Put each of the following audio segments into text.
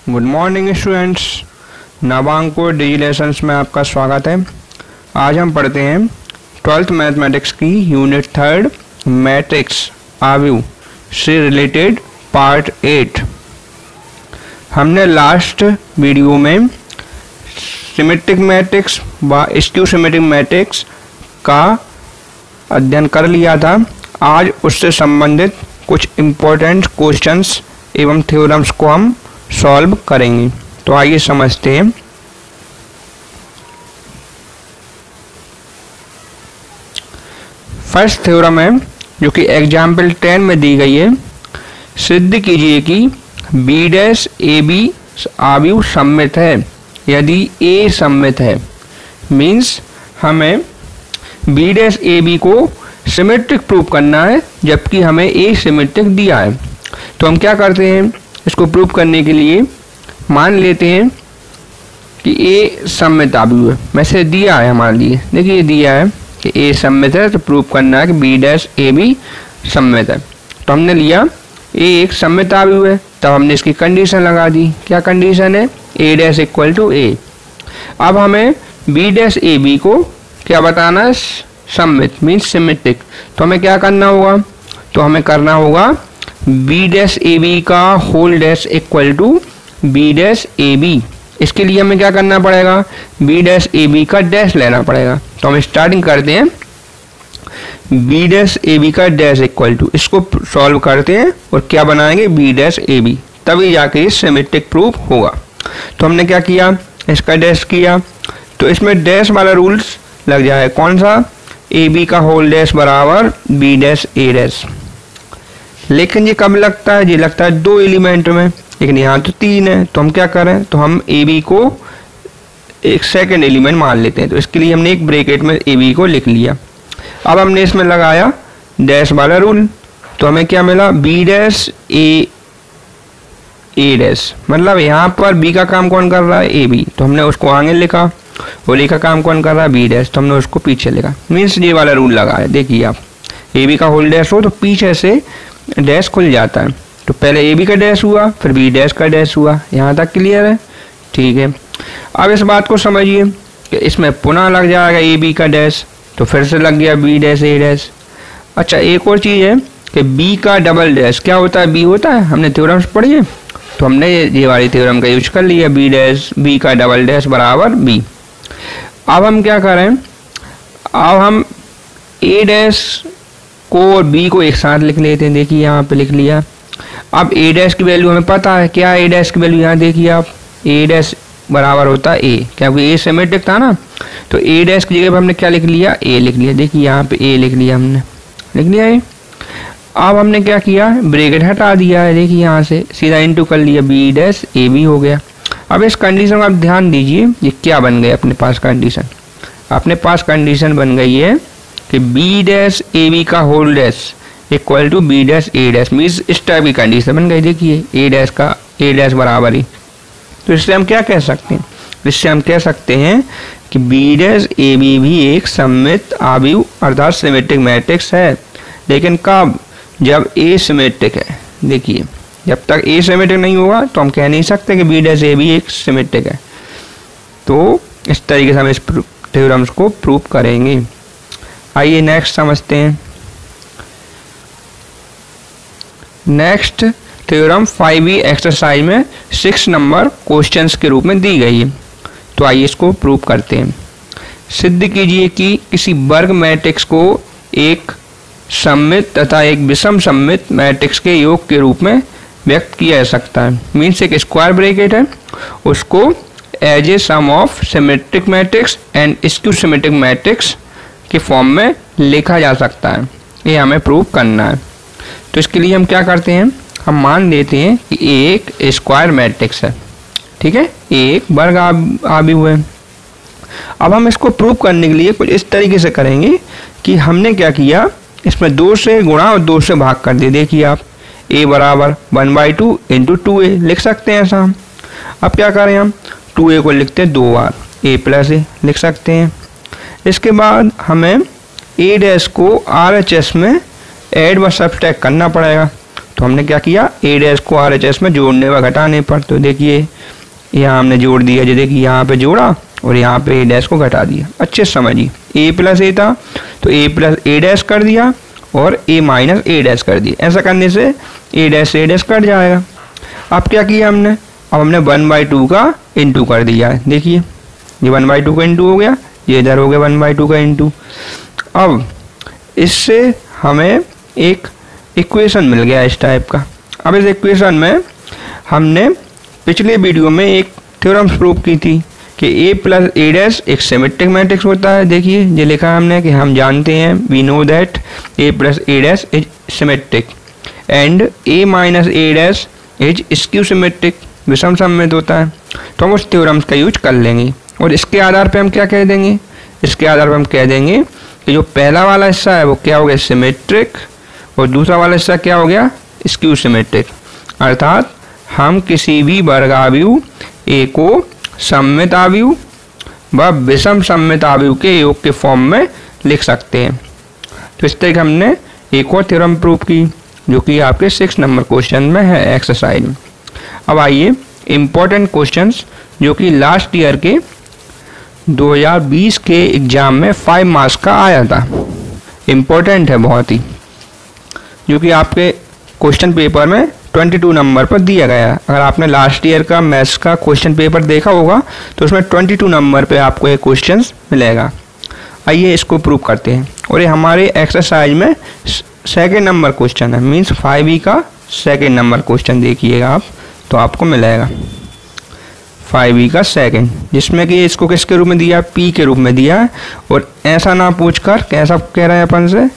Good morning students, नवांकुर डिजी lessons में आपका स्वागत है। आज हम पढ़ते हैं 12th मैथमेटिक्स की यूनिट 3 मैट्रिक्स आव्यूह से रिलेटेड पार्ट 8। हमने लास्ट वीडियो में सिमेट्रिक मैट्रिक्स व स्क्यू सिमेट्रिक मैट्रिक्स का अध्ययन कर लिया था। आज उससे संबंधित कुछ इम्पोर्टेंट क्वेश्चंस एवं थ्योरम्स को हम सॉल्व करेंगे। तो आइए समझते हैं। फर्स्ट थ्योरम है जो कि एग्जाम्पल 10 में दी गई है। सिद्ध कीजिए कि बी डैश ए बी आव्यूह सममित है यदि ए सममित है। मीन्स हमें बी डैश ए बी को सिमेट्रिक प्रूव करना है जबकि हमें ए सिमेट्रिक दिया है। तो हम क्या करते हैं, इसको प्रूव करने के लिए मान लेते हैं कि ए सममित आव्यूह है। वैसे दिया है हमारे लिए, देखिए दिया है कि ए सममित है, तो प्रूव करना है कि बी डैश ए बी सममित है। तो हमने लिया ए एक सममित आव्यूह है, तब हमने इसकी कंडीशन लगा दी। क्या कंडीशन है? ए डैश इक्वल टू ए। अब हमें बी डैश ए बी को क्या बताना है? सममित मीन्स सिमेट्रिक। तो हमें क्या करना होगा? तो हमें करना होगा बी डैश ए बी का whole dash equal to B dash A B. इसके लिए हमें क्या करना पड़ेगा? बी डैश ए बी का डैश लेना पड़ेगा। तो हम स्टार्टिंग करते हैं बी डैश ए बी का डैश इक्वल टू, इसको सॉल्व करते हैं और क्या बनाएंगे? बी डैश ए बी, तभी जाके ये सिमेट्रिक प्रूफ होगा। तो हमने क्या किया? इसका डैश किया, तो इसमें डैश वाला रूल्स लग जाए। कौन सा? ए बी का होल डैश बराबर बी डैश ए डैश। लेकिन ये कब लगता है? ये लगता है 2 एलिमेंट में, लेकिन यहाँ तो 3 है। तो हम क्या करें? तो हम ए बी को एक सेकंड एलिमेंट मान लेते हैं। तो इसके लिए हमने एक ब्रैकेट में ए बी को लिख लिया। अब हमने इसमें लगाया डैश वाला रूल, तो हमें क्या मिला? B dash A dash. मतलब यहाँ पर बी का काम कौन कर रहा है? A B. तो हमने उसको आगे लिखा और ए का काम कौन कर रहा है? B dash. तो हमने उसको पीछे लिखा। मीन्स ये वाला रूल लगा है। देखिए आप, ए बी का होल डैश हो तो पीछे से डैश खुल जाता है। तो पहले ए बी का डैश हुआ, फिर बी डैश का डैश हुआ। यहाँ तक क्लियर है? ठीक है। अब इस बात को समझिए कि इसमें पुनः लग जाएगा ए बी का डैश, तो फिर से लग गया बी डैश ए डैश। अच्छा, एक और चीज़ है कि बी का डबल डैश क्या होता है? बी होता है। हमने थ्योरम्स पढ़ी है, तो हमने ये वाली थ्योरम का यूज कर लिया। बी डैश बी का डबल डैश बराबर बी। अब हम क्या करें? अब हम ए डैश को और बी को एक साथ लिख लेते हैं। देखिए यहाँ पे लिख लिया। अब ए डैश की वैल्यू हमें पता है। क्या ए डैश की वैल्यू? यहाँ देखिए आप, ए डैश बराबर होता है ए, क्योंकि ए सिमेट्रिक था ना। तो ए डैश की जगह पर हमने क्या लिख लिया? ए लिख लिया। देखिए यहाँ पे ए लिख लिया, हमने लिख लिया ए। अब हमने क्या किया? ब्रैकेट हटा दिया है। देखिए यहाँ से सीधा इंटू कर लिया, बी डैश ए बी हो गया। अब इस कंडीशन को आप ध्यान दीजिए, ये क्या बन गई अपने पास कंडीशन? अपने पास कंडीशन बन गई है कि बी डैश ए बी का whole dash equal to B dash A dash. Means इस टाइप की कंडीशन बन गई। देखिए ए डैश का ए डैश बराबर ही। तो इससे हम क्या कह सकते हैं? इससे हम कह सकते हैं कि बी डैश ए बी भी एक सममित आव्यूह अर्थात सिमेट्रिक मैट्रिक्स है। लेकिन कब? जब ए सिमेट्रिक है। देखिए, जब तक ए सिमेट्रिक नहीं होगा तो हम कह नहीं सकते कि बी डैश ए बी एक सिमेट्रिक है। तो इस तरीके से हम इस थ्योरम्स को प्रूव करेंगे। आइए नेक्स्ट समझते हैं। नेक्स्ट थ्योरम 5e एक्सरसाइज में 6 नंबर क्वेश्चंस के रूप में दी गई है। तो आइए इसको प्रूव करते हैं। सिद्ध कीजिए कि किसी वर्ग मैट्रिक्स को एक सममित तथा एक विषम सममित मैट्रिक्स के योग के रूप में व्यक्त किया जा सकता है। मीन्स एक स्क्वायर ब्रैकेट है, उसको as a sum of symmetric matrix and skew symmetric matrix के फॉर्म में लिखा जा सकता है। ये हमें प्रूव करना है। तो इसके लिए हम क्या करते हैं? हम मान लेते हैं कि एक स्क्वायर मैट्रिक्स है। ठीक है, एक वर्ग आव्यूह है। अब हम इसको प्रूव करने के लिए कुछ इस तरीके से करेंगे कि हमने क्या किया, इसमें 2 से गुणा और 2 से भाग कर दिया। देखिए आप, a बराबर 1/2 इंटू 2a लिख सकते हैं ऐसा हम। अब क्या करें? हम 2a को लिखते हैं 2 बार, a प्लस a लिख सकते हैं। इसके बाद हमें a डैश को RHS में ऐड व सब्सट्रैक्ट करना पड़ेगा। तो हमने क्या किया, ए डैश को RHS में जोड़ने व घटाने पर। तो देखिए यहाँ हमने जोड़ दिया, जो देखिए यहाँ पे जोड़ा और यहाँ पे ए डैश को घटा दिया। अच्छे से समझिए, ए प्लस ए था तो ए प्लस ए डैश कर दिया और ए माइनस ए डैश कर दिया। ऐसा करने से ए डैश कट जाएगा। अब क्या किया हमने, अब हमने 1/2 का इंटू कर दिया है। देखिए ये 1/2 का इंटू हो गया, ये इधर हो गया 1/2 का इंटू। अब इससे हमें एक इक्वेशन मिल गया इस टाइप का। अब इस इक्वेशन में हमने पिछले वीडियो में एक थ्योरम प्रूव की थी कि ए प्लस ए डैश एक सिमेट्रिक मैट्रिक्स होता है। देखिए ये लिखा है हमने कि हम जानते हैं, we know that A plus A dash is symmetric and A minus A dash is skew symmetric, विषम सममित होता है। तो हम उस थ्योरम्स का यूज कर लेंगे और इसके आधार पे हम क्या कह देंगे, इसके आधार पर हम कह देंगे कि जो पहला वाला हिस्सा है वो क्या हो गया, सिमेट्रिक, और दूसरा वाला हिस्सा क्या हो गया, स्क्यू सिमेट्रिक। अर्थात हम किसी भी वर्गावयु ए को सममित आव्यूह व विषम सममित आव्यूह के योग के फॉर्म में लिख सकते हैं। तो इस तरह हमने एक और थ्योरम प्रूव की जो कि आपके 6 नंबर क्वेश्चन में है एक्सरसाइज में। अब आइए इम्पोर्टेंट क्वेश्चंस जो कि लास्ट ईयर के 2020 के एग्जाम में 5 मार्क्स का आया था, इम्पोर्टेंट है बहुत ही, जो कि आपके क्वेश्चन पेपर में 22 नंबर पर दिया गया है। अगर आपने लास्ट ईयर का मैथ्स का क्वेश्चन पेपर देखा होगा तो उसमें 22 नंबर पे आपको एक क्वेश्चन मिलेगा। आइए इसको प्रूव करते हैं। और ये हमारे एक्सरसाइज में 2nd नंबर क्वेश्चन है, मीन्स 5E का 2nd नंबर क्वेश्चन देखिएगा आप तो आपको मिलेगा 5E का 2nd, जिसमें कि इसको किसके रूप में दिया, P के रूप में दिया है। और ऐसा ना पूछ कर कैसा कह रहे हैं अपन से,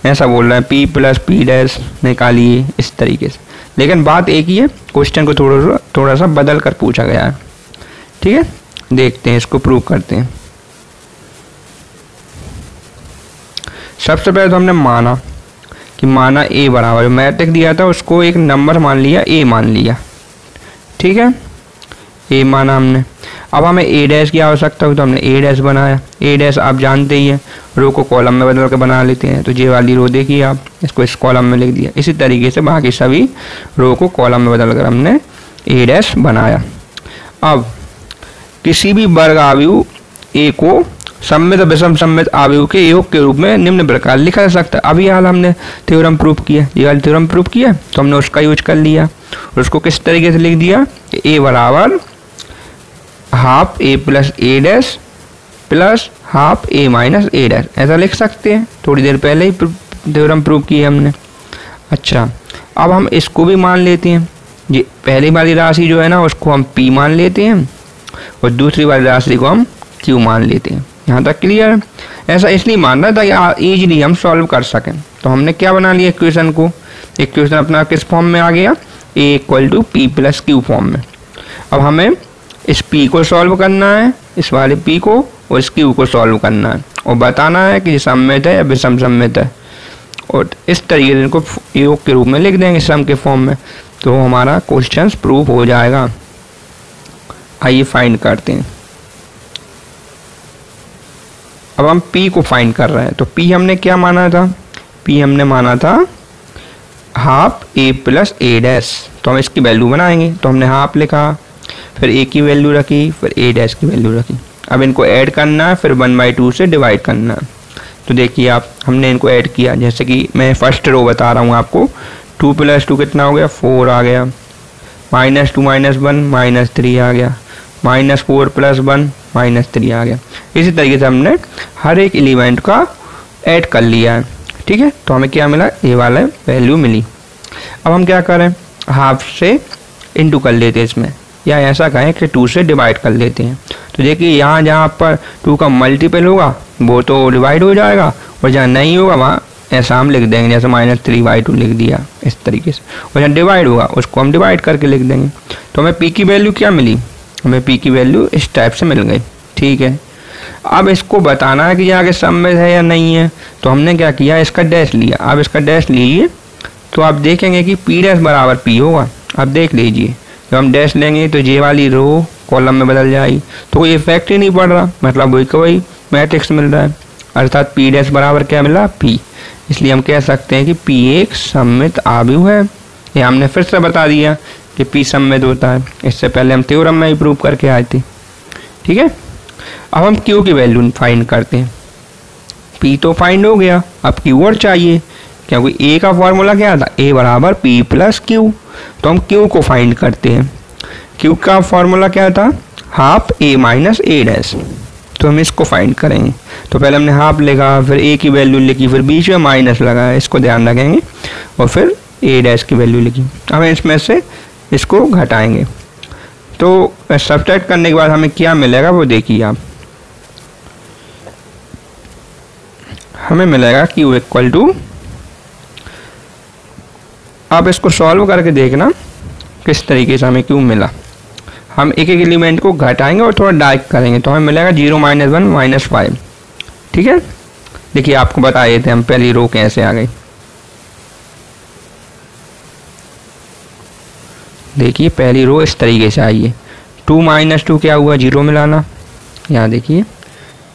ऐसा बोल रहे हैं P प्लस P डैश निकालिए इस तरीके से। लेकिन बात एक ही है, क्वेश्चन को थोड़ा सा बदल कर पूछा गया है। ठीक है, देखते हैं इसको प्रूव करते हैं। सबसे पहले तो हमने माना ए बराबर, मैट्रिक्स दिया था उसको एक नंबर मान लिया, ए मान लिया। ठीक है, ए माना हमने। अब हमें ए डैश की आवश्यकता हुई तो हमने ए डैश बनाया। ए डैश आप जानते ही हैं, रो को कॉलम में बदल के बना लेते हैं। तो ये वाली रो देखिए आप, इसको इस कॉलम में लिख दिया। इसी तरीके से बाकी सभी रो को कॉलम में बदल कर हमने ए डैश बनाया। अब किसी भी वर्ग आव्यूह ए को सममित विषम सममित आव्यूह के योग के रूप में निम्न प्रकार लिखा जा सकता है। अभी हाल हमने थ्योरम प्रूव किया, ये वाला थ्योरम प्रूव किया तो हमने उसका यूज कर लिया और उसको किस तरीके से लिख दिया, ए बराबर half A plus A dash plus half A minus A dash, ऐसा लिख सकते हैं। थोड़ी देर पहले ही थ्योरम प्रूव किया हमने। अच्छा, अब हम इसको भी मान लेते हैं। ये पहली वाली राशि जो है ना उसको हम P मान लेते हैं और दूसरी वाली राशि को हम Q मान लेते हैं। यहाँ तक क्लियर है। ऐसा इसलिए मान रहा था कि ईजिली हम सॉल्व कर सकें। तो हमने क्या बना लिया इक्वेशन को, इक्वेशन अपना किस फॉर्म में आ गया, A equal to P plus Q form में। अब हमें इस P को सॉल्व करना है, इस वाले P को, और इस Q को सॉल्व करना है और बताना है कि सममित है या विषम सममित है। और इस तरीके से इनको योग के रूप में लिख देंगे सम के फॉर्म में, तो हमारा क्वेश्चन प्रूव हो जाएगा। आइए फाइंड करते हैं। अब हम P को फाइंड कर रहे हैं। तो P हमने क्या माना था, P हमने माना था half A plus A dash. तो हम इसकी वैल्यू बनाएंगे। तो हमने हाफ लिखा, फिर ए की वैल्यू रखी, फिर ए डैश की वैल्यू रखी। अब इनको ऐड करना है, फिर 1/2 से डिवाइड करना है। तो देखिए आप, हमने इनको ऐड किया। जैसे कि मैं फर्स्ट रो बता रहा हूँ आपको, 2 + 2 कितना हो गया, 4 आ गया। -2 - 1 -3 आ गया। -4 + 1 -3 आ गया। इसी तरीके से हमने हर एक एलिमेंट का ऐड कर लिया है। ठीक है, तो हमें क्या मिला, ये वाला वैल्यू मिली। अब हम क्या करें, हाफ से इंटू कर लेते हैं इसमें, या ऐसा कहें कि 2 से डिवाइड कर लेते हैं। तो देखिए यहाँ जहाँ पर 2 का मल्टीपल होगा वो तो डिवाइड हो जाएगा, और जहाँ नहीं होगा वहाँ ऐसा हम लिख देंगे, जैसे -3/2 लिख दिया इस तरीके से। और जहाँ डिवाइड होगा उसको हम डिवाइड करके लिख देंगे। तो हमें P की वैल्यू क्या मिली, हमें P की वैल्यू इस टाइप से मिल गई। ठीक है, अब इसको बताना है कि यहाँ के सममित है या नहीं है। तो हमने क्या किया, इसका डैश लिया। अब इसका डैश लीजिए तो आप देखेंगे कि P डैश बराबर P होगा। अब देख लीजिए, जब हम डैश लेंगे तो ये वाली रो कॉलम में बदल जाएगी, तो कोई इफेक्ट ही नहीं पड़ रहा, मतलब वही का वही मैट्रिक्स मिल रहा है। अर्थात P डैश बराबर क्या मिला, P। इसलिए हम कह सकते हैं कि P एक सममित आव्यूह है। ये हमने फिर से बता दिया कि पी सममित होता है, इससे पहले हम थ्योरम में ही प्रूव करके आए थे। ठीक है, अब हम क्यू की वैल्यू फाइंड करते हैं। पी तो फाइंड हो गया, अब क्यू और चाहिए, क्योंकि ए का फॉर्मूला क्या था, ए बराबर पी प्लस क्यू। तो हम क्यू को फाइंड करते हैं। क्यू का फॉर्मूला क्या था, half A minus A dash. तो हम इसको फाइंड करेंगे। तो पहले हमने हाफ लिखा, फिर ए की वैल्यू लिखी, फिर बीच में माइनस लगा, इसको ध्यान रखेंगे, और फिर ए डैश की वैल्यू लिखी। अब इसमें से इसको घटाएंगे। तो सब्ट्रैक्ट करने के बाद हमें क्या मिलेगा वो देखिए आप। हमें मिलेगा क्यू इक्वल टू, आप इसको सॉल्व करके देखना किस तरीके से हमें क्यू मिला। हम एक एक एलिमेंट को घटाएंगे और थोड़ा डार्क करेंगे, तो हमें मिलेगा 0 -1 -5। ठीक है, देखिए आपको बताए थे हम पहली रो कैसे आ गई। देखिए पहली रो इस तरीके से आई है। 2 - 2 क्या हुआ, 0 मिलाना। यहाँ देखिए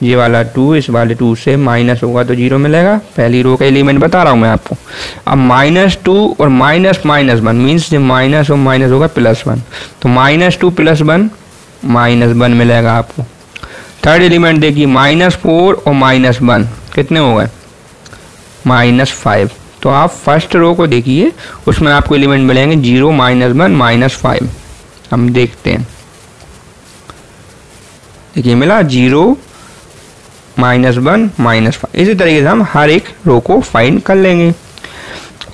ये वाला 2 इस वाले 2 से माइनस होगा तो 0 मिलेगा। पहली रो का एलिमेंट बता रहा हूँ मैं आपको। अब -2 और -1 मीन्स जो माइनस और माइनस होगा +1, तो -2 + 1 -1 मिलेगा आपको। थर्ड एलिमेंट देखिए -4 और -1 कितने हो गए, -5। तो आप फर्स्ट रो को देखिए, उसमें आपको एलिमेंट मिलेंगे 0 -1 -5। हम देखते हैं, देखिए मिला 0 -1 -5। इसी तरीके से हम हर एक रो को फाइंड कर लेंगे।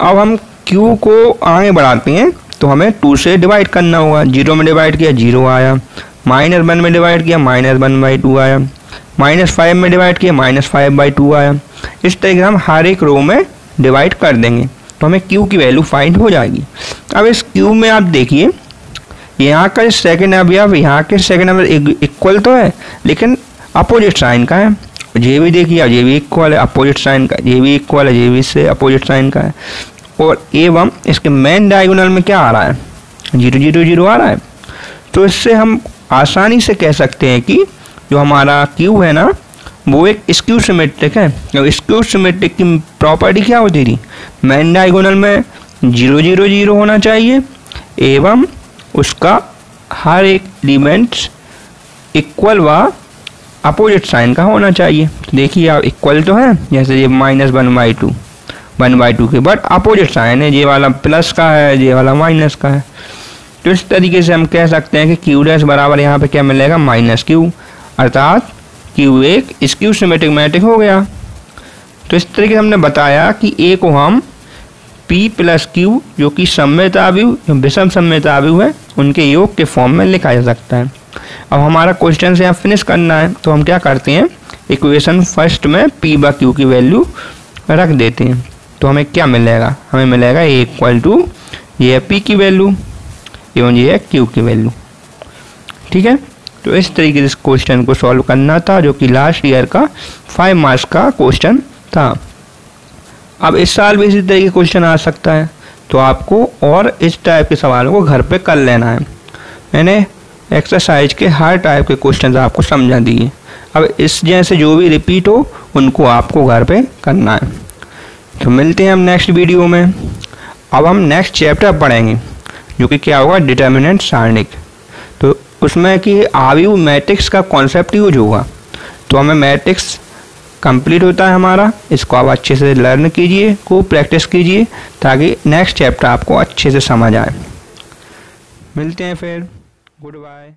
अब हम Q को आगे बढ़ाते हैं, तो हमें 2 से डिवाइड करना होगा। 0 में डिवाइड किया 0 आया, -1 में डिवाइड किया -1/2 आया, -5 में डिवाइड किया -5/2 आया। इस तरीके से हम हर एक रो में डिवाइड कर देंगे, तो हमें Q की वैल्यू फाइंड हो जाएगी। अब इस Q में आप देखिए, यहाँ का सेकेंड अवयव यहाँ के सेकेंड अवयव इक्वल तो है, लेकिन अपोजिट साइन का है। ये भी देखिए, ये भी इक्वल है अपोजिट साइन का, ये भी इक्वल है, ये भी इससे अपोजिट साइन का है। और एवं इसके मेन डायगोनल में क्या आ रहा है, 0 0 0 आ रहा है। तो इससे हम आसानी से कह सकते हैं कि जो हमारा Q है ना, वो एक स्क्यू सिमेट्रिक है। तो स्क्यू सिमेट्रिक की प्रॉपर्टी क्या होती थी, मेन डायगोनल में 0 0 0 होना चाहिए एवं उसका हर एक एलिमेंट्स इक्वल व अपोजिट साइन का होना चाहिए। तो देखिए आप इक्वल तो है, जैसे ये -1/2 1/2 के, बट अपोजिट साइन है, ये वाला प्लस का है, ये वाला माइनस का है। तो इस तरीके से हम कह सकते हैं कि Q' बराबर यहाँ पे क्या मिलेगा, -Q, अर्थात Q एक स्क्यू सिमेट्रिक मैट्रिक्स हो गया। तो इस तरीके से हमने बताया कि A को हम P + Q जो कि सममित आव्यूह, जो विषम सममित आव्यूह है, उनके योग के फॉर्म में लिखा जा सकता है। अब हमारा क्वेश्चन से यहाँ फिनिश करना है, तो हम क्या करते हैं, इक्वेशन फर्स्ट में P/Q की वैल्यू रख देते हैं। तो हमें क्या मिलेगा, हमें मिलेगा A इक्वल टू, ये है P की वैल्यू एवं ये है Q की वैल्यू। ठीक है, तो इस तरीके से इस क्वेश्चन को सॉल्व करना था, जो कि लास्ट ईयर का 5 मार्क्स का क्वेश्चन था। अब इस साल भी इसी तरह के क्वेश्चन आ सकता है, तो आपको और इस टाइप के सवालों को घर पे कर लेना है। मैंने एक्सरसाइज के हर टाइप के क्वेश्चन आपको समझा दिए। अब इस जैसे जो भी रिपीट हो उनको आपको घर पे करना है। तो मिलते हैं हम नेक्स्ट वीडियो में। अब हम नेक्स्ट चैप्टर पढ़ेंगे, जो कि क्या होगा, डिटर्मिनेंट सारणिक। तो उसमें कि आव्यूह मैट्रिक्स का कॉन्सेप्ट यूज होगा। तो हमें मैट्रिक्स कंप्लीट होता है हमारा, इसको आप अच्छे से लर्न कीजिए, को प्रैक्टिस कीजिए, ताकि नेक्स्ट चैप्टर आपको अच्छे से समझ आए। मिलते हैं फिर, गुड बाय।